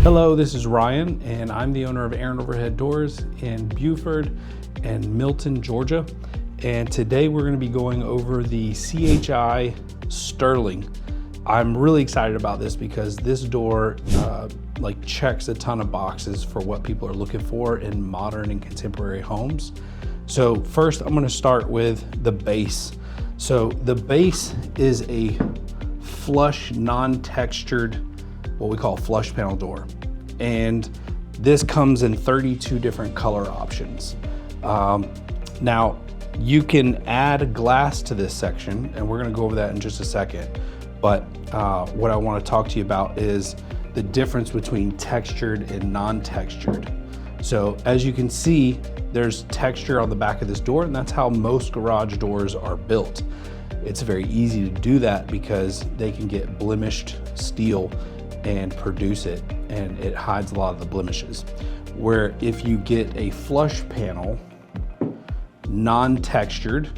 Hello, this is Ryan, and I'm the owner of Aaron Overhead Doors in Buford and Milton, Georgia. And today we're going to be going over the CHI Sterling. I'm really excited about this because this door checks a ton of boxes for what people are looking for in modern and contemporary homes. So first I'm going to start with the base. So the base is a flush, non-textured, what we call flush panel door. And this comes in 32 different color options. Now you can add glass to this section, and we're gonna go over that in just a second. But what I wanna talk to you about is the difference between textured and non-textured. So as you can see, there's texture on the back of this door, and that's how most garage doors are built. It's very easy to do that because they can get blemished steel and produce it, and it hides a lot of the blemishes. Where if you get a flush panel, non-textured,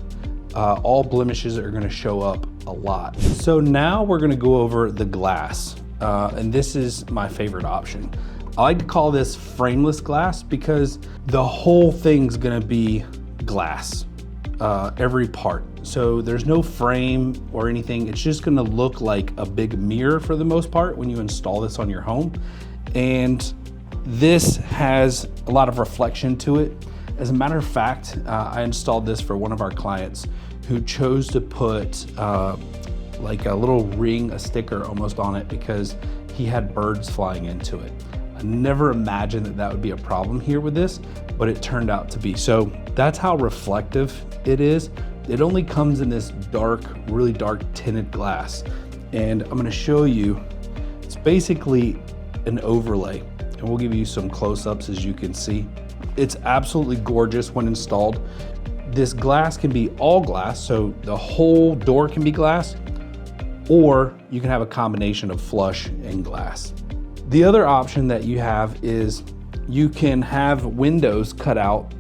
all blemishes are gonna show up a lot. So now we're gonna go over the glass, and this is my favorite option. I like to call this frameless glass because the whole thing's gonna be glass, every part. So there's no frame or anything. It's just gonna look like a big mirror for the most part when you install this on your home. And this has a lot of reflection to it. As a matter of fact, I installed this for one of our clients who chose to put like a little ring, a sticker almost on it because he had birds flying into it. I never imagined that that would be a problem here with this, but it turned out to be. So that's how reflective it is. It only comes in this dark, really dark tinted glass. And I'm gonna show you, it's basically an overlay. And we'll give you some close-ups as you can see. It's absolutely gorgeous when installed. This glass can be all glass, so the whole door can be glass, or you can have a combination of flush and glass. The other option that you have is you can have windows cut out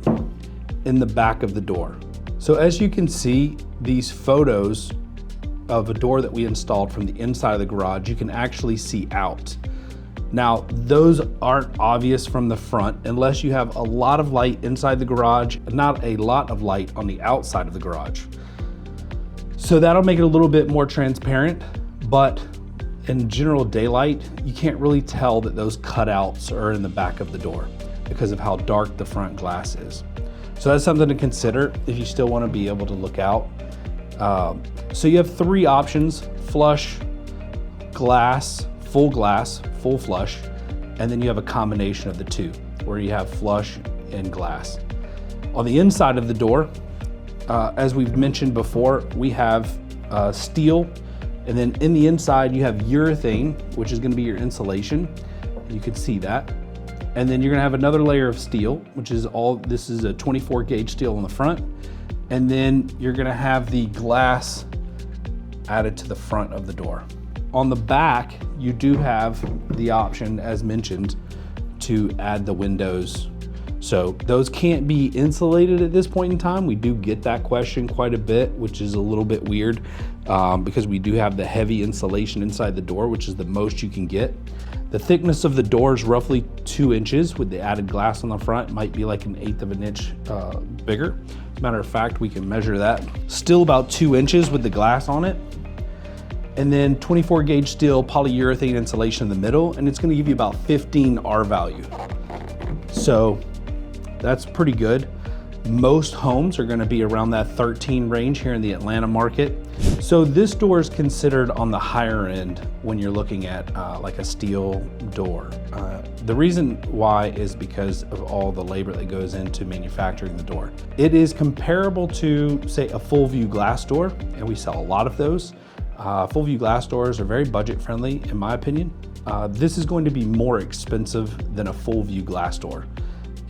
in the back of the door. So as you can see, these photos of a door that we installed from the inside of the garage, you can actually see out. Now, those aren't obvious from the front unless you have a lot of light inside the garage, not a lot of light on the outside of the garage. So that'll make it a little bit more transparent, but in general daylight, you can't really tell that those cutouts are in the back of the door because of how dark the front glass is. So that's something to consider if you still want to be able to look out. So you have three options: flush, glass, full flush, and then you have a combination of the two where you have flush and glass. On the inside of the door, as we've mentioned before, we have steel, and then in the inside you have urethane, which is going to be your insulation. You can see that. And then you're gonna have another layer of steel, which is this is a 24 gauge steel on the front. And then you're gonna have the glass added to the front of the door. On the back, you do have the option, as mentioned, to add the windows. So those can't be insulated at this point in time. We do get that question quite a bit, which is a little bit weird because we do have the heavy insulation inside the door, which is the most you can get. The thickness of the door is roughly 2 inches with the added glass on the front. It might be like 1/8 of an inch bigger. As a matter of fact, we can measure that. Still about 2 inches with the glass on it. And then 24 gauge steel polyurethane insulation in the middle, and it's gonna give you about 15 R value. So that's pretty good. Most homes are gonna be around that 13 range here in the Atlanta market. So this door is considered on the higher end when you're looking at like a steel door. The reason why is because of all the labor that goes into manufacturing the door. It is comparable to, say, a full view glass door, and we sell a lot of those. Full view glass doors are very budget friendly, in my opinion. This is going to be more expensive than a full view glass door.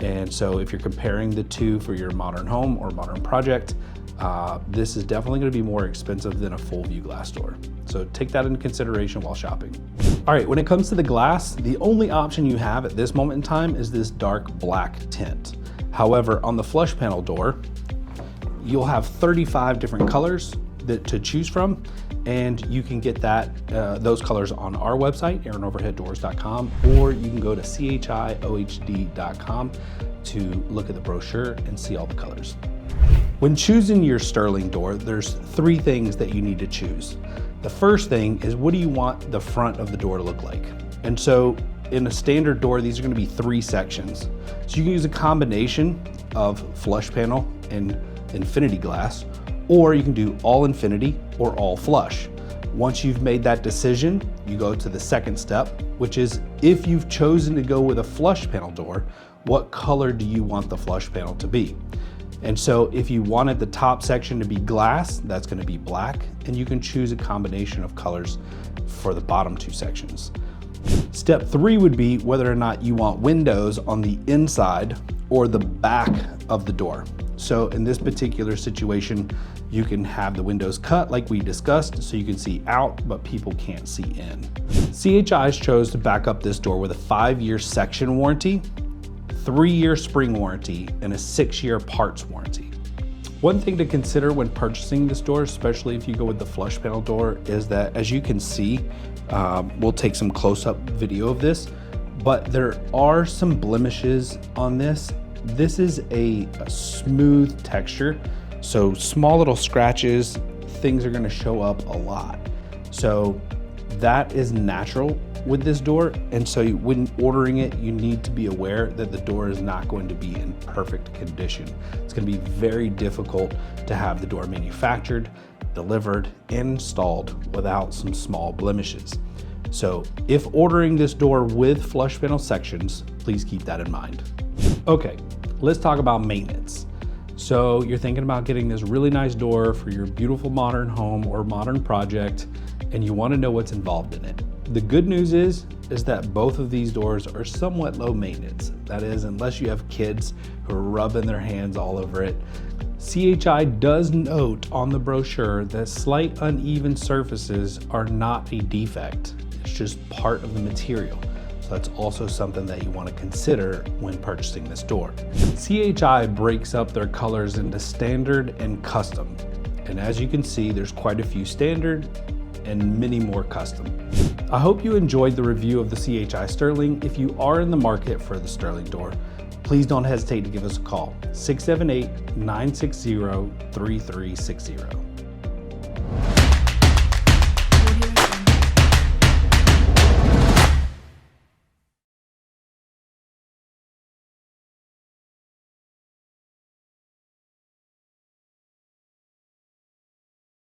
And so if you're comparing the two for your modern home or modern project, this is definitely going to be more expensive than a full view glass door. So take that into consideration while shopping. All right, when it comes to the glass, the only option you have at this moment in time is this dark black tint. However, on the flush panel door, you'll have 35 different colors. to choose from, and you can get those colors on our website, aaronoverheaddoors.com, or you can go to chiohd.com to look at the brochure and see all the colors. When choosing your Sterling door, there's 3 things that you need to choose. The first thing is, what do you want the front of the door to look like? And so in a standard door, these are going to be 3 sections. So you can use a combination of flush panel and infinity glass, or you can do all infinity or all flush. Once you've made that decision, you go to the second step, which is, if you've chosen to go with a flush panel door, what color do you want the flush panel to be? And so if you wanted the top section to be glass, that's going to be black, and you can choose a combination of colors for the bottom 2 sections. Step 3 would be whether or not you want windows on the inside or the back of the door. So in this particular situation, you can have the windows cut like we discussed, so you can see out, but people can't see in. CHI's chose to back up this door with a 5-year section warranty, 3-year spring warranty, and a 6-year parts warranty. One thing to consider when purchasing this door, especially if you go with the flush panel door, is that, as you can see, we'll take some close-up video of this, but there are some blemishes on this. This is a smooth texture, so small little scratches, things are going to show up a lot. So that is natural with this door, and so when ordering it, you need to be aware that the door is not going to be in perfect condition. It's going to be very difficult to have the door manufactured, delivered, and installed without some small blemishes. So if ordering this door with flush panel sections, please keep that in mind. Okay, let's talk about maintenance. So you're thinking about getting this really nice door for your beautiful modern home or modern project, and you want to know what's involved in it. The good news is that both of these doors are somewhat low maintenance. That is, unless you have kids who are rubbing their hands all over it. CHI does note on the brochure that slight uneven surfaces are not a defect. It's just part of the material. So that's also something that you want to consider when purchasing this door. CHI breaks up their colors into standard and custom. And as you can see, there's quite a few standard and many more custom. I hope you enjoyed the review of the CHI Sterling. If you are in the market for the Sterling door, please don't hesitate to give us a call, 678-960-3360.